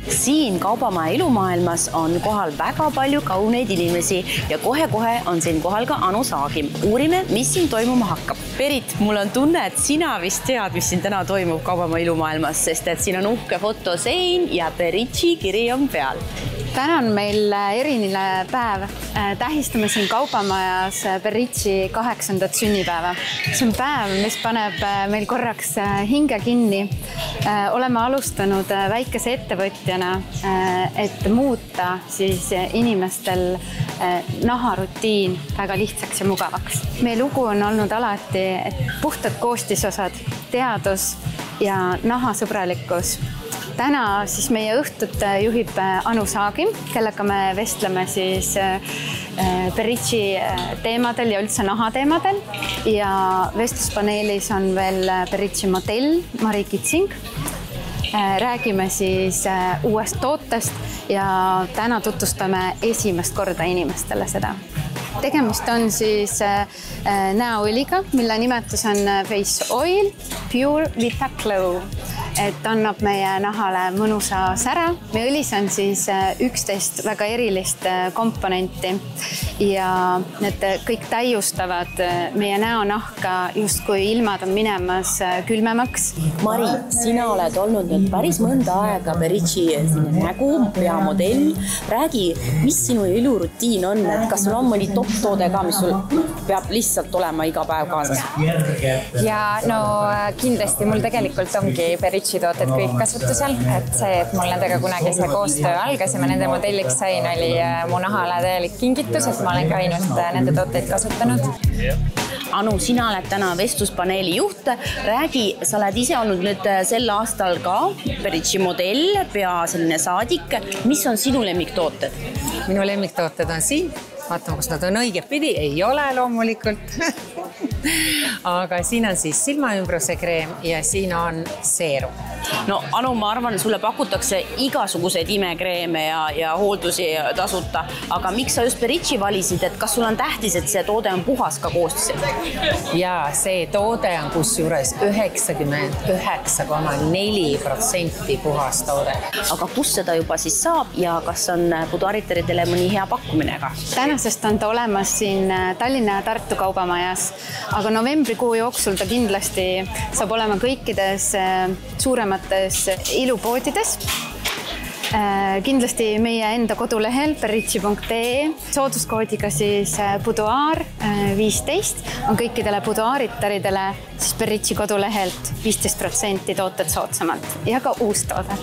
Siin kaubamaja ilumaailmas on kohal väga palju kauneid inimesi ja kohe-kohe on siin kohal ka Anu Saagim. Uurime, mis siin toimuma hakkab. Berit, mul on tunne, et sina vist tead, mis siin täna toimub kaubamaja ilumaailmas, sest et siin on uhke fotosein ja Beritsi kiri on peal. Täna on meil eriline päev. Tähistame siin kaubamajas Beritsi 8. sünnipäeva. See on päev, mis paneb meil korraks hinge kinni. Oleme alustanud väikese ettevõtjana, et muuta siis inimestel naharutiin väga lihtsaks ja mugavaks. Meie lugu on olnud alati, et puhtad koostisosad, teadus ja nahasõbralikkus. Täna siis meie õhtut juhib Anu Saagim, kellega me vestleme siis Beritsi teemadel ja üldse nahateemadel. Ja vestluspaneelis on veel Beritsi modell Mari Kitsing. Räägime siis uuest tootest ja täna tutvustame esimest korda inimestele seda. Tegemist on siis näoõliga, mille nimetus on Face Oil Pure Vita Glow. Et annab meie nahale mõnusa sära. Meie õlis on siis 11 väga erilist komponenti ja need kõik täiustavad meie näonahka justkui ilmad on minemas külmemaks. Mari, sina oled olnud nüüd päris mõnda aega Beritsi nägu, peamodell. Räägi, mis sinu ilurutiin on, et kas sul on mõni top-toode ka, mis sul peab lihtsalt olema iga päev kaasas? Ja no kindlasti mul tegelikult ongi Beritsi tooted kõik kasutusel, et see, et mul nendega kunagi see koostöö algas ja ma nende modelliks sain, oli mu nahale täielik kingitus, et ma olen ka ainult nende tooteid kasutanud. Anu, sina oled täna vestluspaneeli juht. Räägi, sa oled ise olnud nüüd sel aastal ka Beritsi modell, pea selline saadik. Mis on sinu lemmiktooted? Minu lemmiktooted on siin. Vaatame, kus nad on õigepidi. Ei ole loomulikult. Aga siin on siis silmaümbruse kreem ja siin on seerum. No Anu, ma arvan, sulle pakutakse igasuguseid imekreeme ja hooldusi tasuta. Aga miks sa just Beritsi valisid? Et kas sul on tähtis, et see toode on puhas ka koostisel? Ja see toode on kusjuures 99,4% puhas toode. Aga kus seda juba siis saab ja kas on buduariteridele mõni hea pakkumine ka? Tänasest on ta olemas siin Tallinna ja Tartu kaubamajas, aga novembrikuu jooksul ta kindlasti saab olema kõikides suuremates ilupoodides. Kindlasti meie enda kodulehel beritsi.ee sooduskoodiga siis Boudoir 15 on kõikidele buduaritaridele siis Beritsi kodulehelt 15% tooted soodsamalt ja ka uus toode.